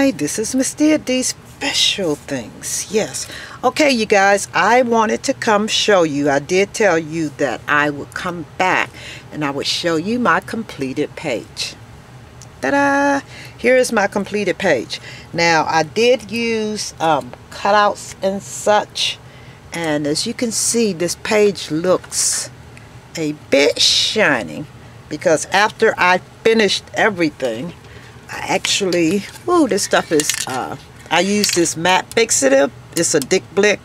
Hi, this is Miss D Special Things. Yes. Okay, you guys, I wanted to come show you. I did tell you that I would come back and I would show you my completed page. Ta-da! Here is my completed page. Now, I did use cutouts and such. And as you can see, this page looks a bit shiny because after I finished everything, I actually, this stuff is, I use this matte fixative. It's a Dick Blick.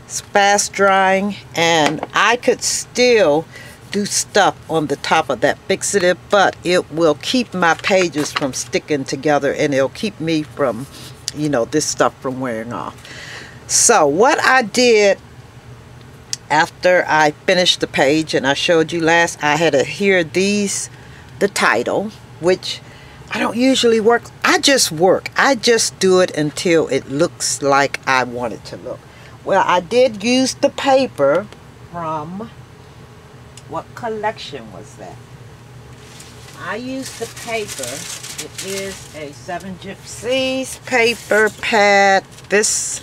It's fast drying, and I could still do stuff on the top of that fixative, but it will keep my pages from sticking together, and it'll keep me from, this stuff from wearing off. So what I did after I finished the page, and I showed you last, I had adhered the title, which I don't usually work. I just do it until it looks like I want it to look. Well, I did use the paper from, what collection was that? I used the paper. It is a 7 Gypsies paper pad. This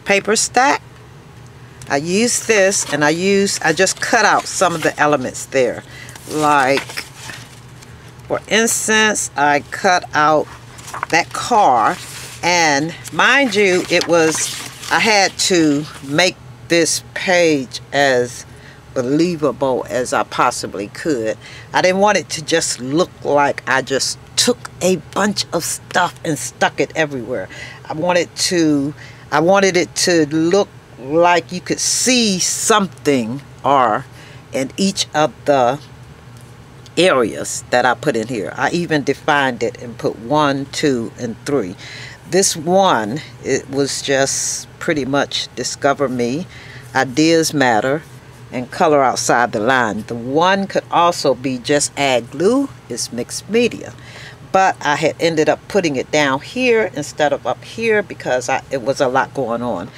paper stack. I used this, and I just cut out some of the elements there. Like, for instance, I cut out that car, and mind you, I had to make this page as believable as I possibly could. I didn't want it to just look like I just took a bunch of stuff and stuck it everywhere. I wanted it to look like you could see something in each of the areas that I put in here. I even defined it and put 1, 2, and 3. This one, it was just pretty much discover me, ideas matter, and color outside the line. The one could also be just add glue, it's mixed media. But I had ended up putting it down here instead of up here because it was a lot going on.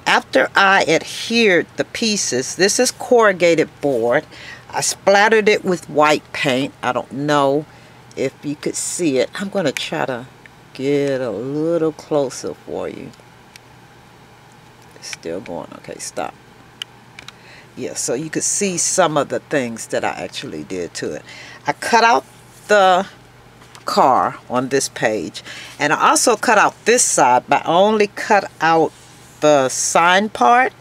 After I adhered the pieces, this is corrugated board. I splattered it with white paint. I don't know if you could see it. I'm going to try to get a little closer for you. It's still going. Okay, stop. Yeah, so you could see some of the things that I actually did to it. I cut out the car on this page, and I also cut out this side, but I only cut out the sign part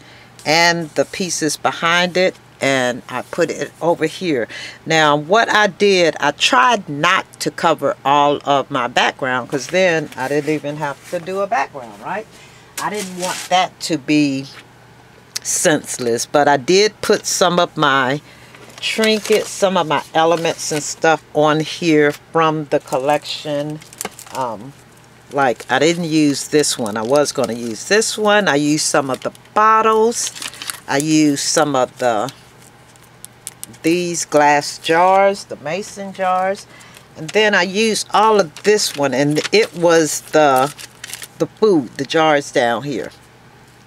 and the pieces behind it, and I put it over here. Now what I did, I tried not to cover all of my background, because then I didn't even have to do a background, right? I didn't want that to be senseless, but I did put some of my trinkets, some of my elements and stuff on here from the collection. Like, I didn't use this one. I was going to use this one. I used some of the bottles. I used some of these glass jars, the mason jars, and then I used all of this one, and it was the food, the jars down here,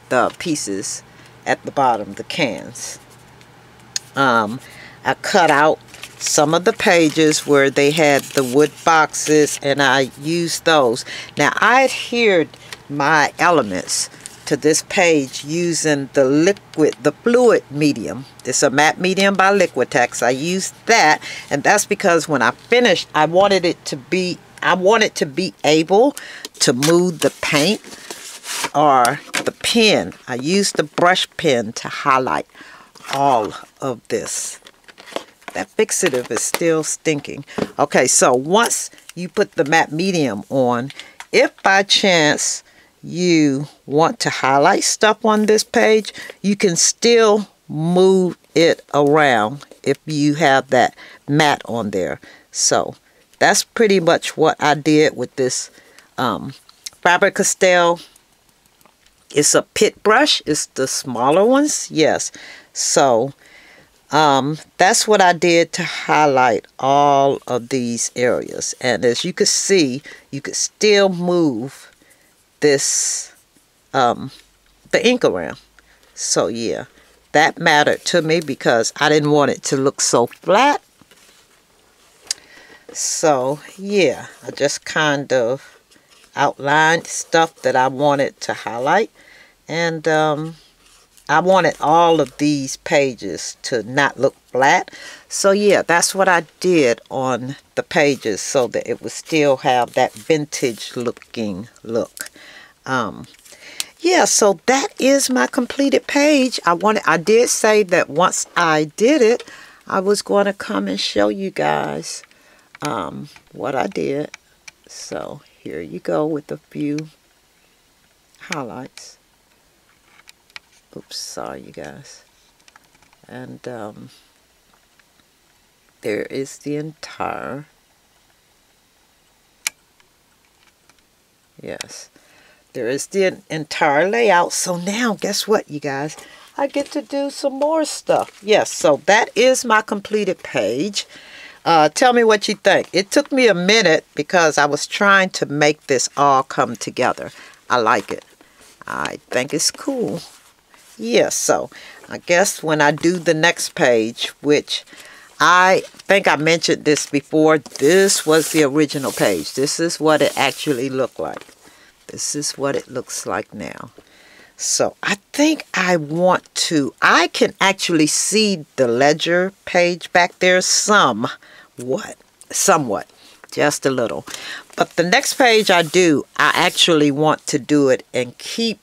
the pieces at the bottom, the cans. I cut out some of the pages where they had the wood boxes, and I used those. Now I adhered my elements to this page using the fluid medium. It's a matte medium by Liquitex. I used that, and that's because when I finished, I wanted to be able to move the paint or the pen. I used the brush pen to highlight all of this. That fixative is still stinking. Okay, so once you put the matte medium on, if by chance you want to highlight stuff on this page, you can still move it around if you have that matte on there. So that's pretty much what I did with this Faber-Castell. It's a pit brush. It's the smaller ones. Yes. So that's what I did to highlight all of these areas. And as you can see, you could still move this the ink around. So yeah, that mattered to me because I didn't want it to look so flat. So yeah, I just kind of outlined stuff that I wanted to highlight, and I wanted all of these pages to not look flat. So yeah, that's what I did on the pages so that it would still have that vintage looking look. Yeah, so that is my completed page. I did say that once I did it, I was going to come and show you guys what I did. So here you go with a few highlights. Oops, sorry you guys. And there is the entire, yes, there is the entire layout. So now guess what, you guys, I get to do some more stuff. Yes, so that is my completed page. Tell me what you think. It took me a minute because I was trying to make this all come together. I like it. I think it's cool. Yeah, so I guess when I do the next page, which I think I mentioned this before, this was the original page. This is what it actually looked like. This is what it looks like now. So I think I can actually see the ledger page back there somewhat, just a little. But the next page I actually want to do it and keep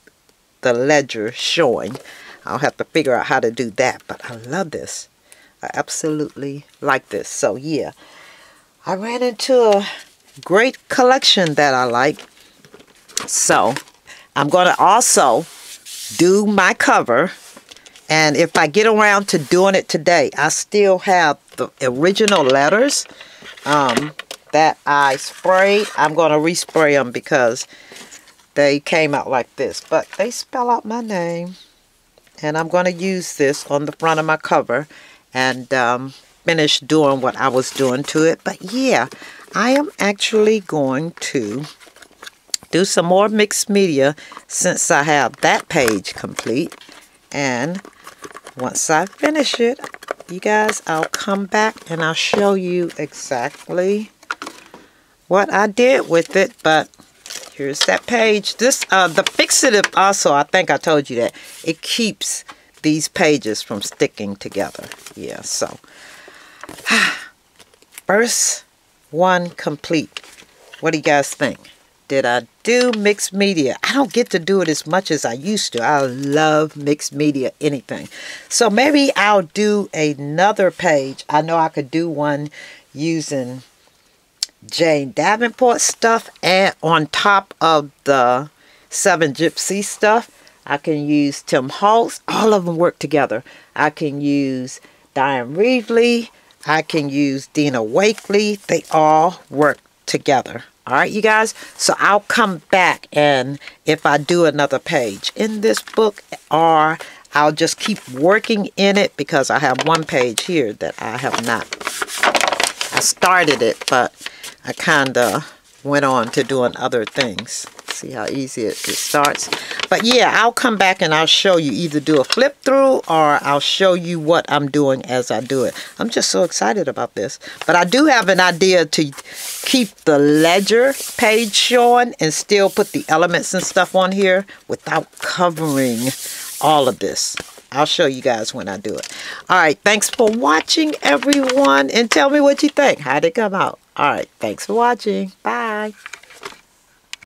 the ledger showing. I'll have to figure out how to do that, but I love this. I absolutely like this. So yeah, I ran into a great collection that I like. So I'm going to also do my cover, and if I get around to doing it today, I still have the original letters that I sprayed. I'm going to respray them because they came out like this, but they spell out my name, and I'm going to use this on the front of my cover and finish doing what I was doing to it. But yeah, I am actually going to do some more mixed media since I have that page complete, and once I finish it, you guys, I'll come back and I'll show you exactly what I did with it. But here's that page. This the fixative also, I think I told you that it keeps these pages from sticking together. Yeah, so first one complete. What do you guys think? Did I do mixed media? I don't get to do it as much as I used to. I love mixed media, anything. So maybe I'll do another page. I know I could do one using Jane Davenport stuff, and on top of the 7 Gypsy stuff, I can use Tim Holtz. All of them work together. I can use Diane Reevely. I can use Dina Wakely. They all work together. All right, you guys. So I'll come back, and if I do another page in this book, or I'll just keep working in it, because I have one page here that I have not. I started it, but I kind of went on to doing other things. See how easy it starts. But yeah, I'll come back and I'll show you, either do a flip through or I'll show you what I'm doing as I do it. I'm just so excited about this. But I do have an idea to keep the ledger page showing and still put the elements and stuff on here without covering all of this. I'll show you guys when I do it. All right, thanks for watching, everyone, and tell me what you think. How'd it come out? All right, thanks for watching. Bye.